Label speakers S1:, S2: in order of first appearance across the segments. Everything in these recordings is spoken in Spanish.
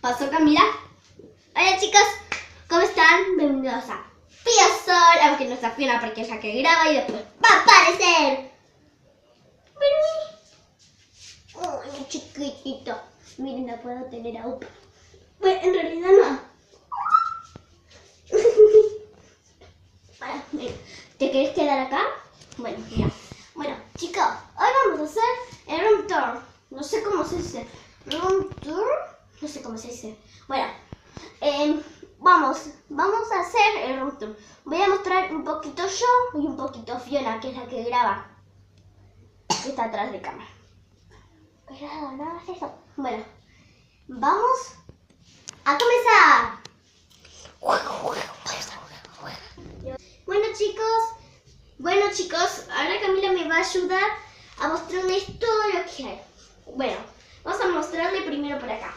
S1: Pasó Camila. Hola chicos, ¿cómo están? Bienvenidos a Fiasol, aunque no está Fiona porque es la que graba y después va a aparecer. Ay, chiquitito. Miren, la puedo tener a Upa. Bueno, en realidad no. Bueno, mira, ¿te querés quedar acá? Bueno, mira. Bueno, chicos, hoy vamos a hacer el room tour. No sé cómo se dice. ¿Room tour? No sé cómo se dice. Bueno, vamos a hacer el room tour. Voy a mostrar un poquito yo y un poquito Fiona, que es la que graba. Que está atrás de cámara. Cuidado, no hagas eso. Bueno, vamos a comenzar. Bueno chicos, ahora Camila me va a ayudar a mostrarles todo lo que hay. Bueno, vamos a mostrarle primero por acá.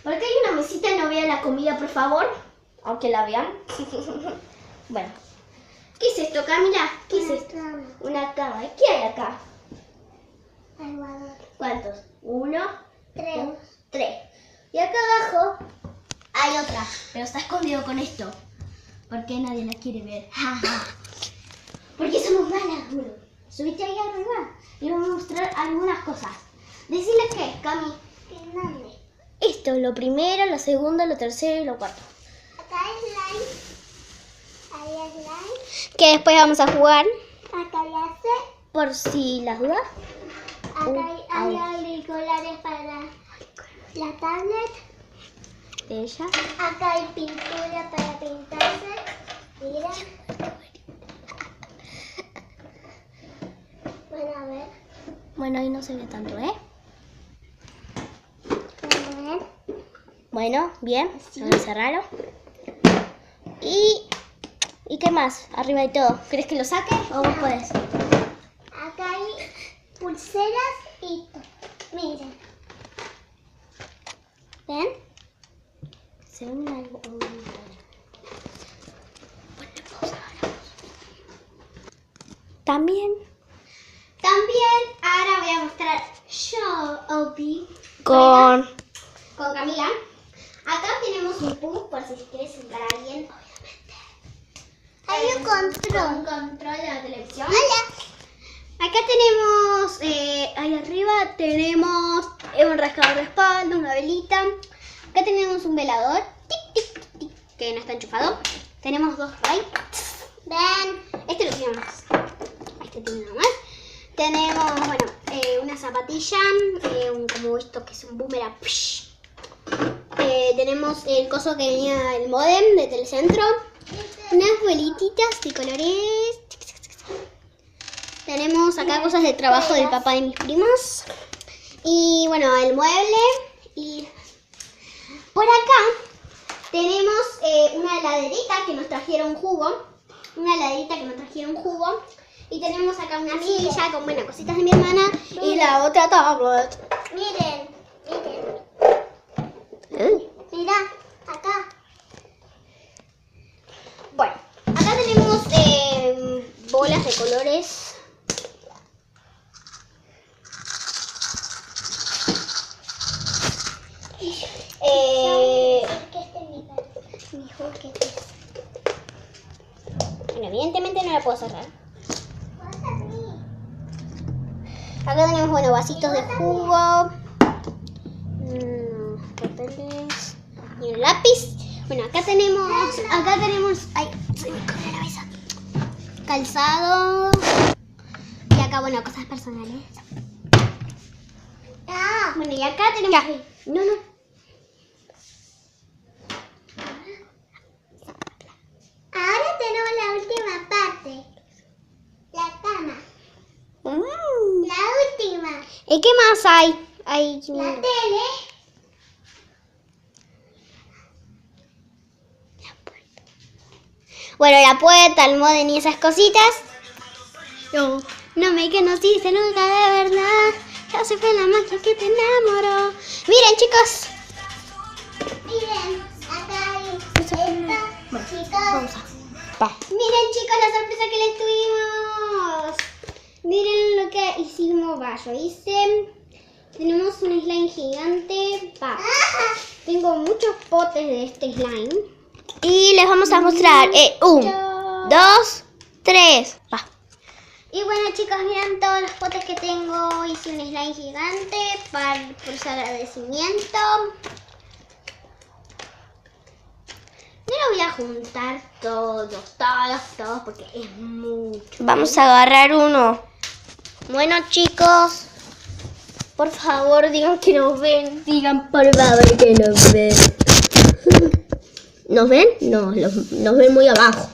S1: Por acá hay una mesita, no vean la comida por favor, aunque la vean. Bueno, ¿qué es esto, Camila? ¿Qué es esto? Una cama. ¿Y qué hay acá? ¿Cuántos? 1, 3. Y acá abajo hay otra, pero está escondido con esto. Porque nadie la quiere ver. Porque somos malas, boludo. Subiste ahí arriba y vamos a mostrar algunas cosas. Decirle qué, Cami. Esto, lo primero, lo segundo, lo tercero y lo cuarto.
S2: Acá hay slime. Ahí hay slime.
S1: Que después vamos a jugar.
S2: Acá hay ace.
S1: Por si las dudas.
S2: Acá hay auriculares para la tablet.
S1: Ella.
S2: Acá hay pintura para pintarse. Mira. Bueno, a ver.
S1: Bueno, ahí no se ve tanto, ¿eh?
S2: A ver.
S1: Bueno, bien. Vamos a cerrarlo. ¿Y qué más? Arriba de todo. ¿Querés que lo saque o vos podés?
S2: Acá hay pulseras y todo. Miren. ¿Ven?
S1: Según algo. También ahora voy a mostrar yo, Opi, con Camila. Acá tenemos un pug por si se quiere sentar alguien, obviamente.
S2: Hay un control.
S1: Un control de la televisión.
S2: Hola.
S1: Acá tenemos, ahí arriba tenemos un rascador de espalda, una velita. Acá tenemos un velador, tic, tic, tic, tic, que no está enchufado. Tenemos 2 lights.
S2: Ven.
S1: Este lo tenemos. Este tiene uno más. Tenemos, bueno, una zapatilla, como esto que es un boomerang. Tenemos el coso que venía el modem de Telecentro. Unas bolititas de colores. Tenemos acá cosas de trabajo del papá de mis primos. Y bueno, el mueble. Y por acá tenemos una heladerita que nos trajeron jugo. Y tenemos acá una silla con, bueno, cositas de mi hermana. Y la otra tablet.
S2: Miren. Mira, acá.
S1: Bueno, acá tenemos bolas de colores.
S2: Que este es mi juguete.
S1: Bueno, evidentemente no la puedo cerrar. Acá tenemos, bueno, vasitos de jugo, papeles y un lápiz. Bueno, acá tenemos, ay, se me corre la cabeza. Calzado. Y acá, bueno, cosas personales.
S2: Ah,
S1: Bueno, y acá tenemos, no.
S2: ahora tenemos la última parte. La cama. La última.
S1: ¿Y qué más hay?
S2: La tele.
S1: Bueno, la puerta, el modem y esas cositas. No me conociste nunca de verdad. Yo soy la magia que te enamoró. Miren, chicos.
S2: Miren, acá hay esta, chicos.
S1: Miren, chicos, la sorpresa que les tuvimos. Miren lo que hicimos. Yo hice. Tenemos un slime gigante. Tengo
S2: tengo muchos potes de este slime.
S1: Y les vamos a mostrar 1, 2, 3. Va.
S2: Y bueno, chicos, miren todos los potes que tengo. Hice un slime gigante por su agradecimiento. No lo voy a juntar todos, porque es mucho.
S1: Vamos a agarrar uno.
S2: Bueno, chicos,
S1: Por favor, digan que nos ven. Digan por favor que nos ven. ¿Nos ven? No, nos ven muy abajo.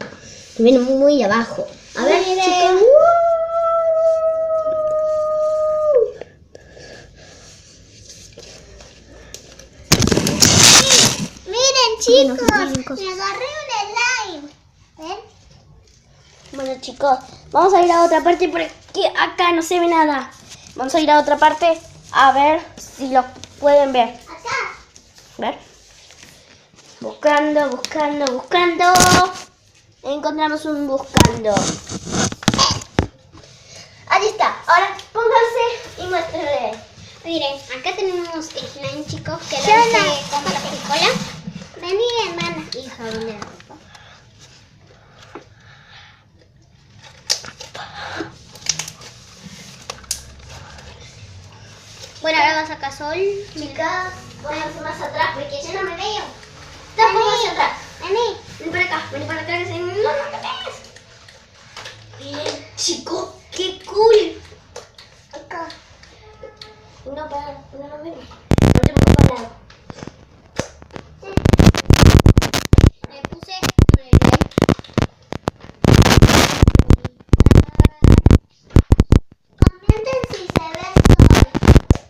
S1: Nos ven muy abajo. A ver,
S2: miren.
S1: chicos.
S2: Miren, chicos,
S1: miren cosas.
S2: me agarré un slime. ¿Ven?
S1: Bueno, chicos, vamos a ir a otra parte porque acá no se ve nada. Vamos a ir a otra parte a ver si lo pueden ver.
S2: Acá.
S1: Ver. Buscando. Encontramos un buscando. Ahí está. Ahora pónganse y muéstrenle.
S2: Miren, acá tenemos slime, chicos, que lo
S1: Ya
S2: hice con la Coca-Cola. Vení, hermana. Y jabón de la ropa. Bueno, ahora vas acá Sol.
S1: Chicas, pónganse más atrás porque yo no me veo. Pónganse atrás.
S2: Vení.
S1: Vení para acá que se... No te ves. Miren, chicos, qué cool. Acá. No, para, no lo vemos. No te pongo para lado.
S2: Me puse comenten si se ve Sol.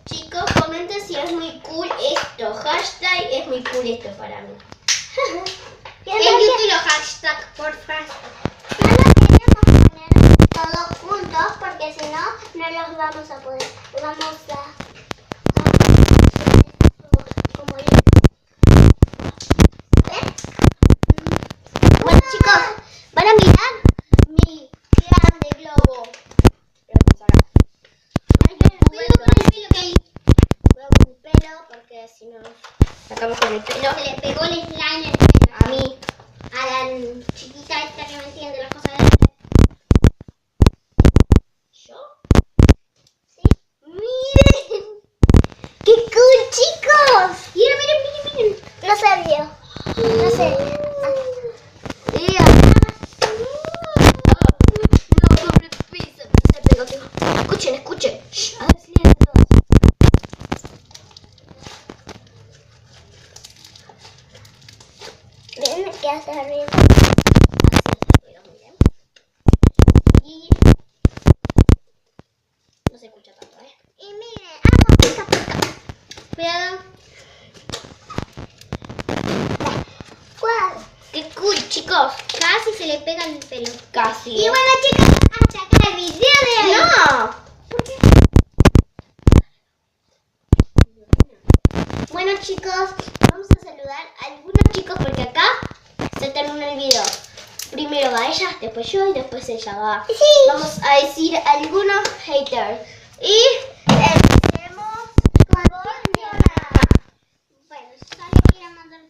S1: Chicos, comenten si es muy cool esto. Hashtag es muy cool esto para mí.
S2: En YouTube los hashtags, por favor. No los queremos poner todos juntos porque si no, no los vamos a poder. Vamos a como ¿ven?
S1: Bueno, chicos, van a mirar mi grande globo. Cuidado con mi pelo porque si no sacamos con el pelo.
S2: Se le pegó el slime en el pelo.
S1: A mí.
S2: A la chiquita esta que me entiende las cosas de
S1: ¿Yo?
S2: ¿sí?
S1: ¡Miren! ¡Qué cool, chicos!
S2: Miren. No se vio. No se vio.
S1: No, sobre el piso, se pegó. Escuchen. Shh, a ver si le todos.
S2: Ven que hasta arriba.
S1: Y no se escucha tanto, ¿eh?
S2: Y miren, pica.
S1: Cuidado.
S2: ¿Cuál?
S1: ¡Qué cool, chicos!
S2: Casi se le pega el pelo.
S1: Casi.
S2: Y bueno, chicos, hasta acá el video de hoy.
S1: ¡No! Bueno, chicos, vamos a saludar a algunos chicos porque acá se termina el video. Primero va ella, después yo y después ella va.
S2: Sí.
S1: Vamos a decir algunos haters. Y empecemos con Fiona.
S2: Bueno, solo quiero mandar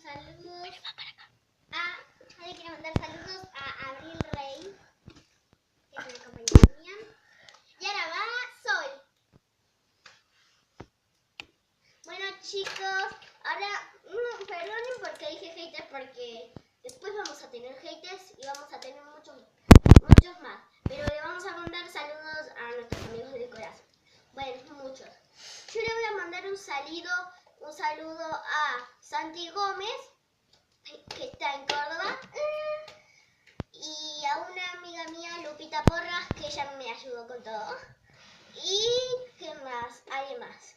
S2: saludos a Abril Rey, que es una compañera mía. Y ahora va Sol.
S1: Bueno, chicos, ahora perdonen porque dije haters porque después vamos a tener haters y vamos a tener muchos más. Pero le vamos a mandar saludos a nuestros amigos del corazón. Bueno, muchos. Yo le voy a mandar un saludo a Santi Gómez, que está en Córdoba, y a una amiga mía, Lupita Porras, que ella me ayudó con todo. ¿Y qué más? ¿Alguien más?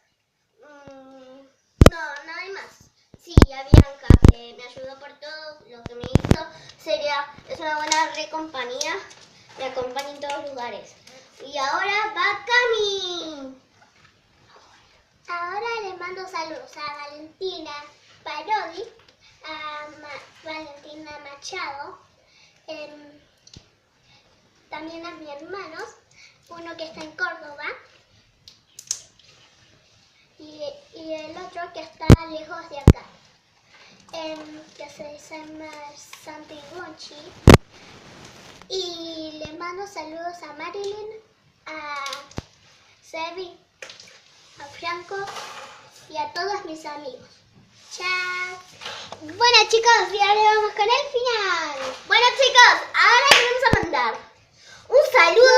S1: No, nadie más. Sí, a Bianca, que me ayudó por todo lo que me hizo. Es una buena compañía. Me acompaña en todos lugares. Y ahora va Cami.
S2: Ahora les mando saludos a Valentina Parodi, a Valentina Machado, también a mis hermanos, uno que está en Córdoba y el otro que está lejos de acá. que se llama Santi Gonchi. Y le mando saludos a Marilyn, a Sebi, a Franco y a todos mis amigos. Chao.
S1: Bueno chicos, y ahora vamos con el final. Bueno chicos, ahora queremos mandar un saludo